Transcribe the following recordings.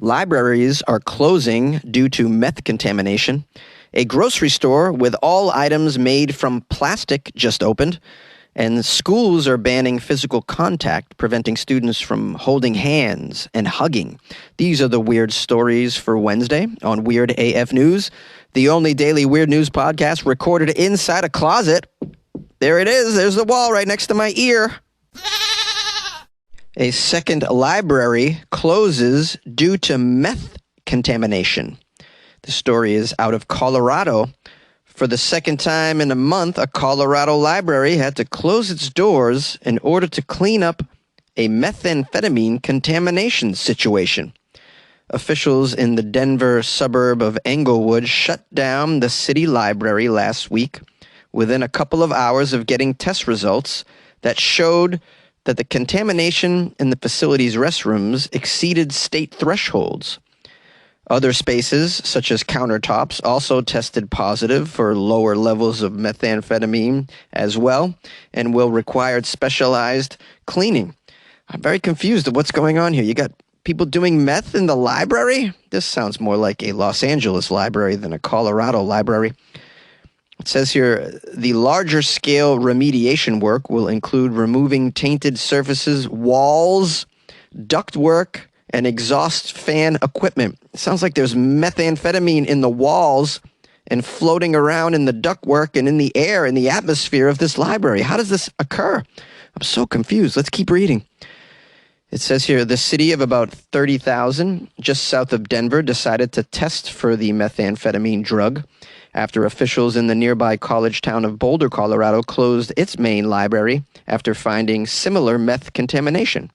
Libraries are closing due to meth contamination. A grocery store with all items made from plastic just opened. And schools are banning physical contact, preventing students from holding hands and hugging. These are the weird stories for Wednesday on Weird AF News, the only daily weird news podcast recorded inside a closet. There it is. There's the wall right next to my ear. A second library closes due to meth contamination. The story is out of Colorado. For the second time in a month, a Colorado library had to close its doors in order to clean up a methamphetamine contamination situation. Officials in the Denver suburb of Englewood shut down the city library last week within a couple of hours of getting test results that showed that the contamination in the facility's restrooms exceeded state thresholds. Other spaces, such as countertops, also tested positive for lower levels of methamphetamine as well, and will require specialized cleaning. I'm very confused at what's going on here. You got people doing meth in the library? This sounds more like a Los Angeles library than a Colorado library. It says here, the larger scale remediation work will include removing tainted surfaces, walls, ductwork, and exhaust fan equipment. It sounds like there's methamphetamine in the walls and floating around in the ductwork and in the air, in the atmosphere of this library. How does this occur? I'm so confused. Let's keep reading. It says here, the city of about 30,000, just south of Denver, decided to test for the methamphetamine drug after officials in the nearby college town of Boulder, Colorado, closed its main library after finding similar meth contamination.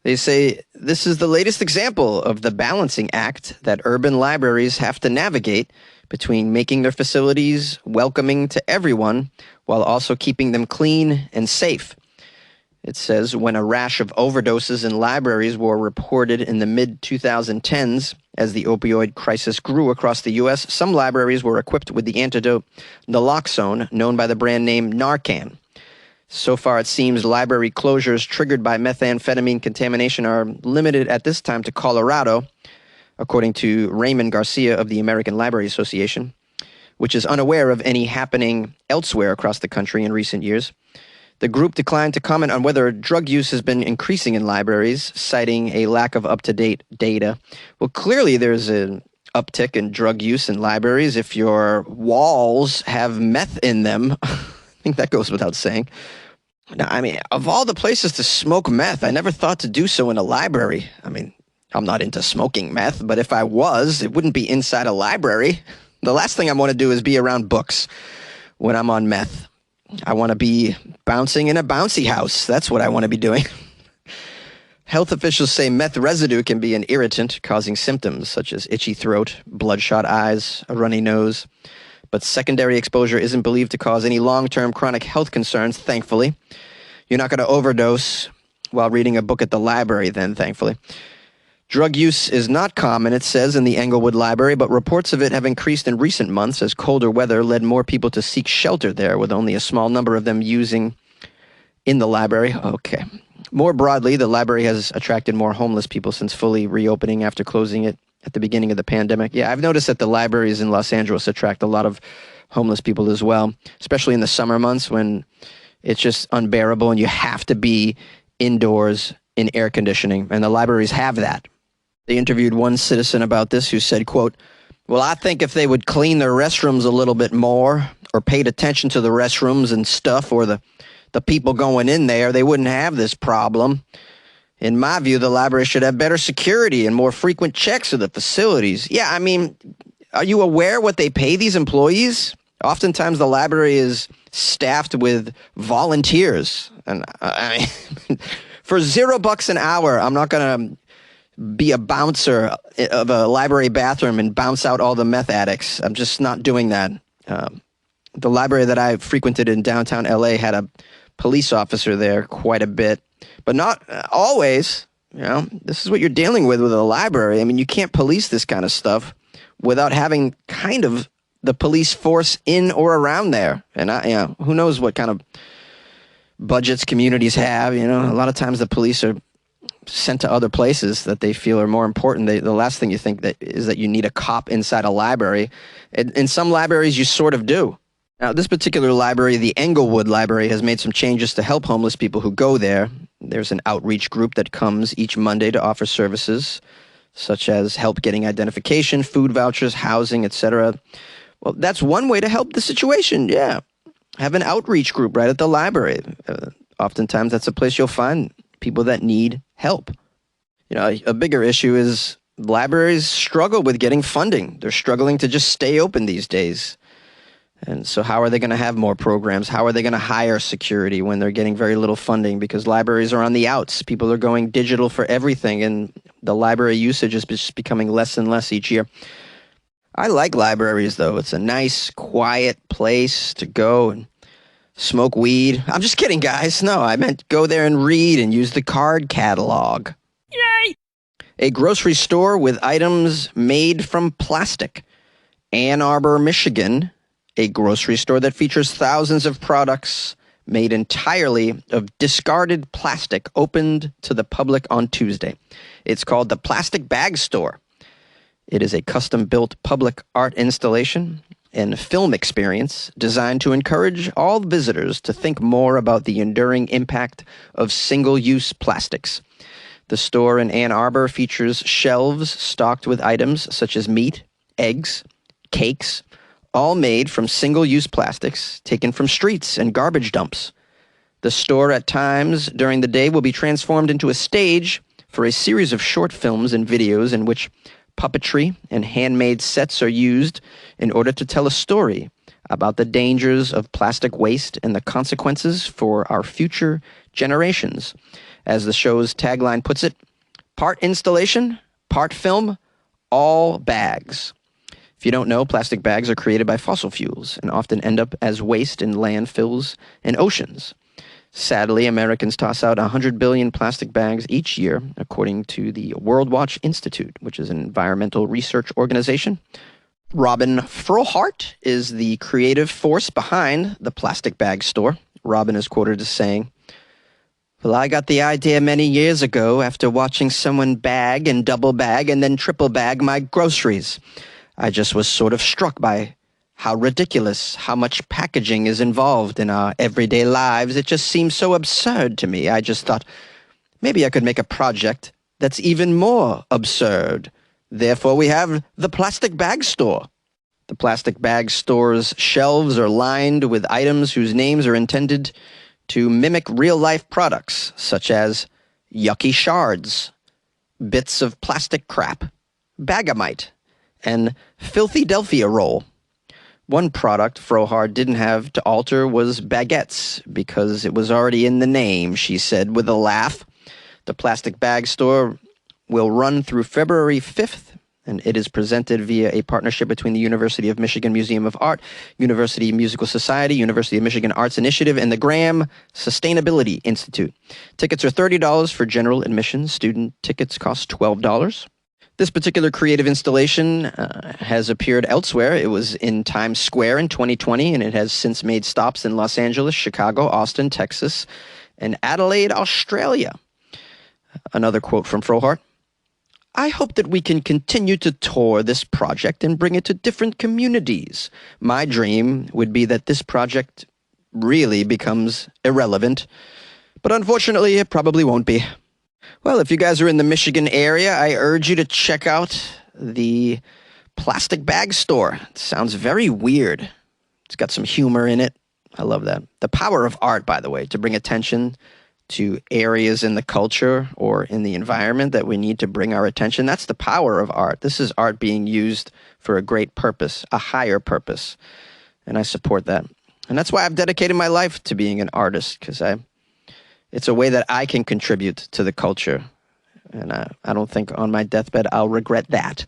They say this is the latest example of the balancing act that urban libraries have to navigate between making their facilities welcoming to everyone while also keeping them clean and safe. It says when a rash of overdoses in libraries were reported in the mid-2010s as the opioid crisis grew across the U.S., some libraries were equipped with the antidote naloxone, known by the brand name Narcan. So far, it seems library closures triggered by methamphetamine contamination are limited at this time to Colorado, according to Raymond Garcia of the American Library Association, which is unaware of any happening elsewhere across the country in recent years. The group declined to comment on whether drug use has been increasing in libraries, citing a lack of up-to-date data. Well, clearly there's an uptick in drug use in libraries if your walls have meth in them. I think that goes without saying. Now, I mean, of all the places to smoke meth, I never thought to do so in a library. I mean, I'm not into smoking meth, but if I was, it wouldn't be inside a library. The last thing I want to do is be around books when I'm on meth. I want to be bouncing in a bouncy house. That's what I want to be doing. Health officials say meth residue can be an irritant, causing symptoms such as itchy throat, bloodshot eyes, a runny nose. But secondary exposure isn't believed to cause any long-term chronic health concerns, thankfully. You're not going to overdose while reading a book at the library then, thankfully. Drug use is not common, it says, in the Englewood Library, but reports of it have increased in recent months as colder weather led more people to seek shelter there, with only a small number of them using in the library. Okay. More broadly, the library has attracted more homeless people since fully reopening after closing it at the beginning of the pandemic. Yeah, I've noticed that the libraries in Los Angeles attract a lot of homeless people as well, especially in the summer months when it's just unbearable and you have to be indoors in air conditioning, and the libraries have that. They interviewed one citizen about this who said, quote, "Well, I think if they would clean their restrooms a little bit more or paid attention to the restrooms and stuff or the people going in there, they wouldn't have this problem. In my view, the library should have better security and more frequent checks of the facilities." Yeah, I mean, are you aware what they pay these employees? Oftentimes the library is staffed with volunteers. And I mean, for $0 an hour, I'm not going to be a bouncer of a library bathroom and bounce out all the meth addicts. I'm just not doing that. The library that I frequented in downtown LA had a police officer there quite a bit, but not always. You know, this is what you're dealing with a library. I mean, you can't police this kind of stuff without having kind of the police force in or around there. And who knows what kind of budgets communities have. You know, a lot of times the police are sent to other places that they feel are more important. The last thing you think is that you need a cop inside a library. In some libraries, you sort of do. Now, this particular library, the Englewood Library, has made some changes to help homeless people who go there. There's an outreach group that comes each Monday to offer services, such as help getting identification, food vouchers, housing, etc. Well, that's one way to help the situation, yeah. Have an outreach group right at the library. Oftentimes, that's a place you'll find people that need help. A bigger issue is libraries struggle with getting funding. They're struggling to just stay open these days. And so how are they going to have more programs? How are they going to hire security when they're getting very little funding? Because libraries are on the outs. People are going digital for everything, and the library usage is just becoming less and less each year. I like libraries, though. It's a nice, quiet place to go and smoke weed. I'm just kidding, guys. No, I meant go there and read and use the card catalog. Yay! A grocery store with items made from plastic. Ann Arbor, Michigan. A grocery store that features thousands of products made entirely of discarded plastic opened to the public on Tuesday. It's called the Plastic Bag Store. It is a custom-built public art installation and film experience designed to encourage all visitors to think more about the enduring impact of single-use plastics. The store in Ann Arbor features shelves stocked with items such as meat, eggs, cakes, all made from single-use plastics taken from streets and garbage dumps. The store at times during the day will be transformed into a stage for a series of short films and videos in which puppetry and handmade sets are used in order to tell a story about the dangers of plastic waste and the consequences for our future generations. As the show's tagline puts it, part installation, part film, all bags. If you don't know, plastic bags are created by fossil fuels and often end up as waste in landfills and oceans. Sadly, Americans toss out 100 billion plastic bags each year, according to the World Watch Institute, which is an environmental research organization. Robin Frohart is the creative force behind the Plastic Bag Store. Robin is quoted as saying, "Well, I got the idea many years ago after watching someone bag and double bag and then triple bag my groceries. I just was sort of struck by how ridiculous, how much packaging is involved in our everyday lives. It just seems so absurd to me. I just thought, maybe I could make a project that's even more absurd. Therefore, we have the Plastic Bag Store." The Plastic Bag Store's shelves are lined with items whose names are intended to mimic real-life products, such as yucky shards, bits of plastic crap, Bagamite, and Philadelphia roll. One product Frohard didn't have to alter was baguettes, because it was already in the name, she said with a laugh. The Plastic Bag Store will run through February 5th, and it is presented via a partnership between the University of Michigan Museum of Art, University Musical Society, University of Michigan Arts Initiative, and the Graham Sustainability Institute. Tickets are $30 for general admission. Student tickets cost $12. This particular creative installation has appeared elsewhere. It was in Times Square in 2020, and it has since made stops in Los Angeles, Chicago, Austin, Texas, and Adelaide, Australia. Another quote from Frohart. "I hope that we can continue to tour this project and bring it to different communities. My dream would be that this project really becomes irrelevant, but unfortunately it probably won't be." Well, if you guys are in the Michigan area, I urge you to check out the Plastic Bag Store. It sounds very weird. It's got some humor in it. I love that. The power of art, by the way, to bring attention to areas in the culture or in the environment that we need to bring our attention. That's the power of art. This is art being used for a great purpose, a higher purpose. And I support that. And that's why I've dedicated my life to being an artist, because it's a way that I can contribute to the culture. And I don't think on my deathbed I'll regret that.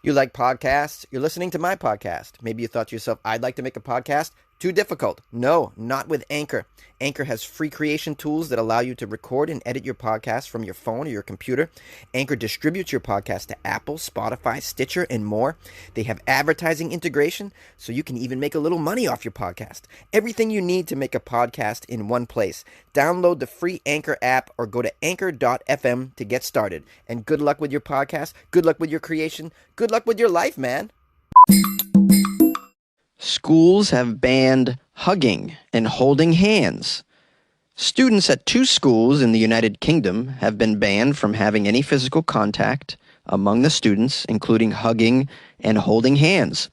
You like podcasts? You're listening to my podcast. Maybe you thought to yourself, I'd like to make a podcast Too difficult? No, not with Anchor. Anchor has free creation tools that allow you to record and edit your podcast from your phone or your computer. Anchor distributes your podcast to Apple, Spotify, Stitcher, and more. They have advertising integration, so you can even make a little money off your podcast. Everything you need to make a podcast in one place. Download the free Anchor app or go to anchor.fm to get started. And good luck with your podcast, good luck with your creation, good luck with your life, man. Schools have banned hugging and holding hands. Students at 2 schools in the United Kingdom have been banned from having any physical contact among the students, including hugging and holding hands.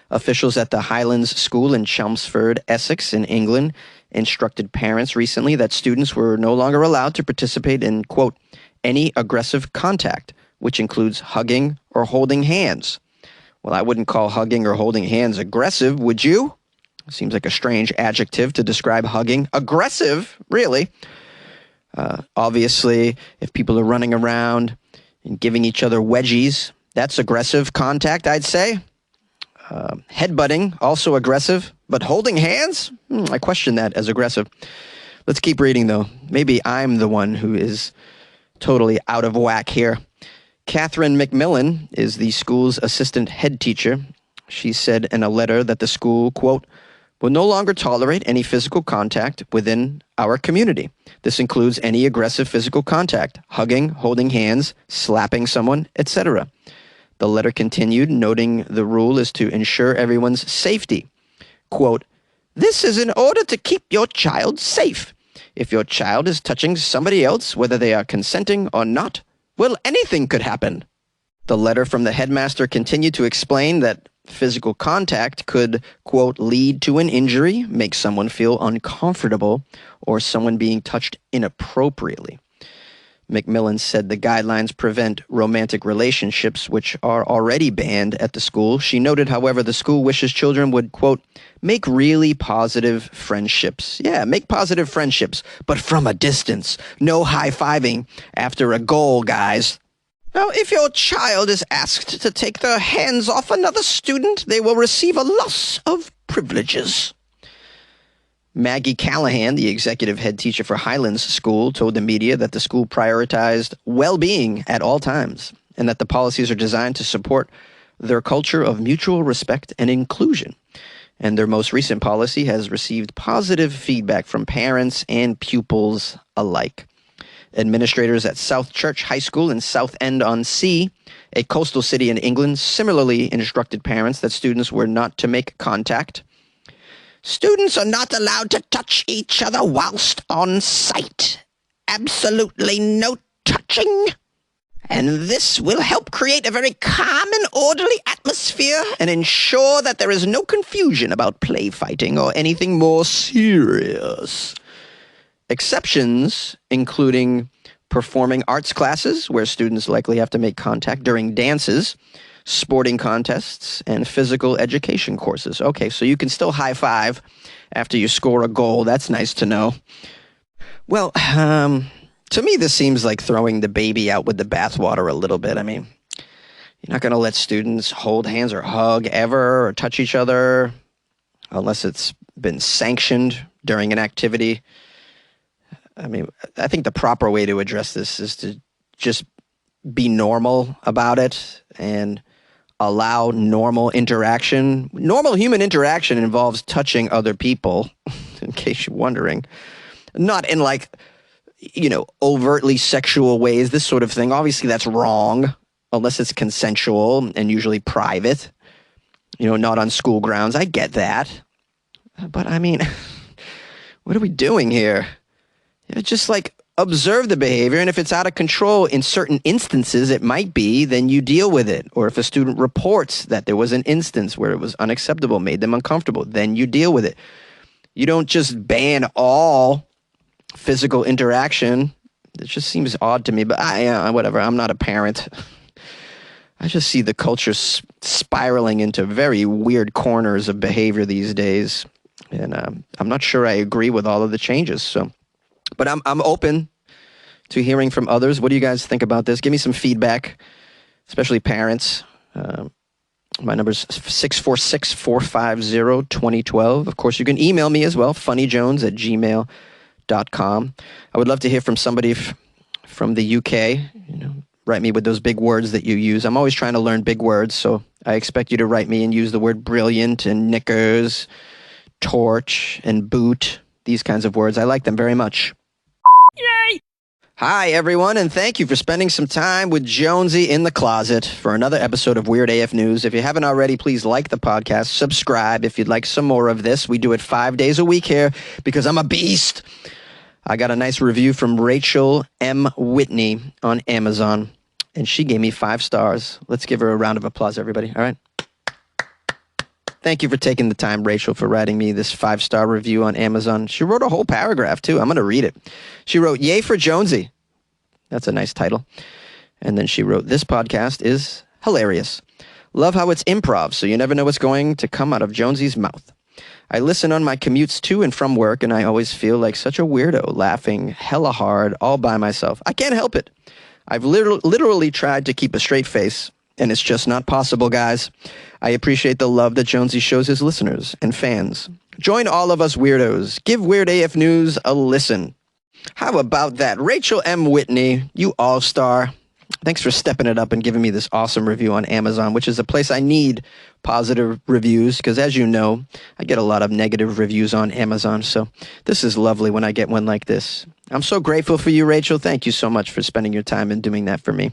Officials at the Highlands School in Chelmsford, Essex, in England, instructed parents recently that students were no longer allowed to participate in, quote, any aggressive contact, which includes hugging or holding hands. Well, I wouldn't call hugging or holding hands aggressive, would you? Seems like a strange adjective to describe hugging. Aggressive, really. Obviously, if people are running around and giving each other wedgies, that's aggressive contact, I'd say. Headbutting, also aggressive. But holding hands? I question that as aggressive. Let's keep reading, though. Maybe I'm the one who is totally out of whack here. Catherine McMillan is the school's assistant head teacher. She said in a letter that the school, quote, will no longer tolerate any physical contact within our community. This includes any aggressive physical contact, hugging, holding hands, slapping someone, etc. The letter continued, noting the rule is to ensure everyone's safety. Quote, this is in order to keep your child safe. If your child is touching somebody else, whether they are consenting or not, well, anything could happen. The letter from the headmaster continued to explain that physical contact could, quote, lead to an injury, make someone feel uncomfortable, or someone being touched inappropriately. McMillan said the guidelines prevent romantic relationships, which are already banned at the school. She noted, however, the school wishes children would, quote, make really positive friendships. Yeah, make positive friendships, but from a distance. No high-fiving after a goal, guys. Now, if your child is asked to take their hands off another student, they will receive a loss of privileges. Maggie Callahan, the executive head teacher for Highlands School, told the media that the school prioritized well-being at all times and that the policies are designed to support their culture of mutual respect and inclusion. And their most recent policy has received positive feedback from parents and pupils alike. Administrators at South Church High School in Southend-on-Sea, a coastal city in England, similarly instructed parents that students were not to make contact. Students are not allowed to touch each other whilst on site. Absolutely no touching. And this will help create a very calm and orderly atmosphere and ensure that there is no confusion about play fighting or anything more serious. Exceptions, including performing arts classes, where students likely have to make contact during dances, sporting contests, and physical education courses. Okay, so you can still high-five after you score a goal. That's nice to know. Well, to me, this seems like throwing the baby out with the bathwater a little bit. I mean, you're not going to let students hold hands or hug ever or touch each other unless it's been sanctioned during an activity. I mean, I think the proper way to address this is to just be normal about it and allow normal interaction. Normal human interaction involves touching other people, in case you're wondering. Not in like, overtly sexual ways, this sort of thing. Obviously, that's wrong, unless it's consensual and usually private, not on school grounds. I get that. But I mean, what are we doing here? Just like observe the behavior, and if it's out of control in certain instances, it might be, then you deal with it. Or if a student reports that there was an instance where it was unacceptable, made them uncomfortable, then you deal with it. You don't just ban all physical interaction. It just seems odd to me, but whatever. I'm not a parent. I just see the culture spiraling into very weird corners of behavior these days, and I'm not sure I agree with all of the changes. But I'm open to hearing from others. What do you guys think about this? Give me some feedback, especially parents. My number is 646-450-2012. Of course, you can email me as well, funnyjones@gmail.com. I would love to hear from somebody from the UK. Write me with those big words that you use. I'm always trying to learn big words, so I expect you to write me and use the word brilliant and knickers, torch and boot, these kinds of words. I like them very much. Yay! Hi, everyone, and thank you for spending some time with Jonesy in the closet for another episode of Weird AF News. If you haven't already, please like the podcast, subscribe if you'd like some more of this. We do it 5 days a week here because I'm a beast. I got a nice review from Rachel M. Whitney on Amazon, and she gave me 5 stars. Let's give her a round of applause, everybody. All right. Thank you for taking the time, Rachel, for writing me this 5-star review on Amazon. She wrote a whole paragraph, too. I'm going to read it. She wrote, "Yay for Jonesy." That's a nice title. And then she wrote, "This podcast is hilarious. Love how it's improv, so you never know what's going to come out of Jonesy's mouth. I listen on my commutes to and from work, and I always feel like such a weirdo, laughing hella hard all by myself. I can't help it. I've literally tried to keep a straight face, and it's just not possible, guys. I appreciate the love that Jonesy shows his listeners and fans. Join all of us weirdos. Give Weird AF News a listen." How about that? Rachel M. Whitney, you all-star. Thanks for stepping it up and giving me this awesome review on Amazon, which is a place I need positive reviews because, as you know, I get a lot of negative reviews on Amazon. So this is lovely when I get one like this. I'm so grateful for you, Rachel. Thank you so much for spending your time and doing that for me.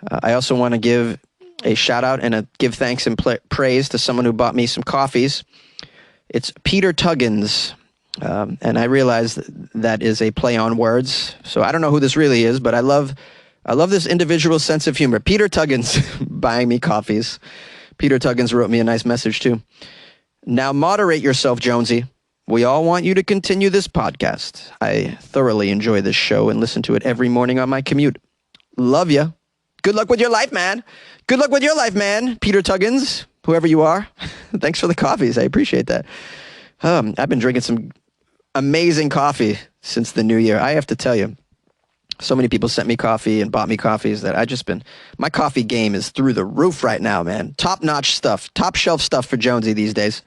I also want to give a shout out and give thanks and praise to someone who bought me some coffees. It's Peter Tuggins. And I realize that is a play on words. So I don't know who this really is, but I love this individual's sense of humor. Peter Tuggins buying me coffees. Peter Tuggins wrote me a nice message too. "Now moderate yourself, Jonesy. We all want you to continue this podcast. I thoroughly enjoy this show and listen to it every morning on my commute. Love ya. Good luck with your life, man. Good luck with your life, man. Peter Tuggins, whoever you are. Thanks for the coffees. I appreciate that. I've been drinking some amazing coffee since the new year. I have to tell you, so many people sent me coffee and bought me coffees that my coffee game is through the roof right now, man. Top-notch stuff, top-shelf stuff for Jonesy these days.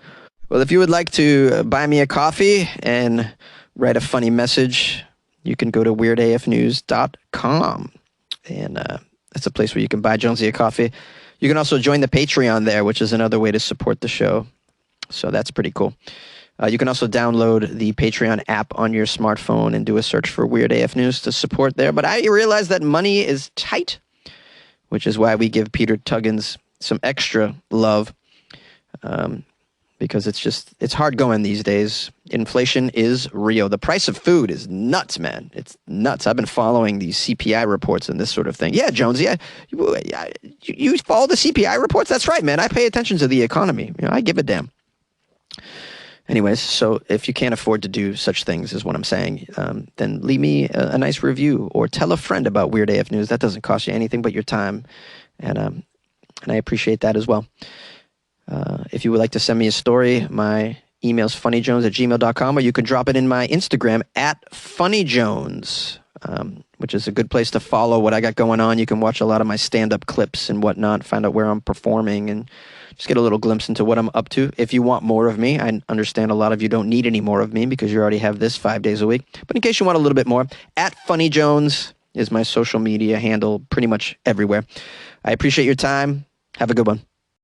Well, if you would like to buy me a coffee and write a funny message, you can go to weirdafnews.com. And that's a place where you can buy Jonesy a coffee. You can also join the Patreon there, which is another way to support the show. So that's pretty cool. You can also download the Patreon app on your smartphone and do a search for Weird AF News to support there. But I realize that money is tight, which is why we give Peter Tuggins some extra love, because it's hard going these days. Inflation is real. The price of food is nuts, man. It's nuts. I've been following these CPI reports and this sort of thing. Yeah, Jonesy, you follow the CPI reports? That's right, man. I pay attention to the economy. I give a damn. Anyways, so if you can't afford to do such things, is what I'm saying, then leave me a nice review or tell a friend about Weird AF News. That doesn't cost you anything but your time, and I appreciate that as well. If you would like to send me a story, my email is funnyjones@gmail.com, or you can drop it in my Instagram @funnyjones, which is a good place to follow what I got going on. You can watch a lot of my stand-up clips and whatnot, find out where I'm performing, and just get a little glimpse into what I'm up to. If you want more of me, I understand a lot of you don't need any more of me because you already have this 5 days a week. But in case you want a little bit more, @funnyjones is my social media handle pretty much everywhere. I appreciate your time. Have a good one.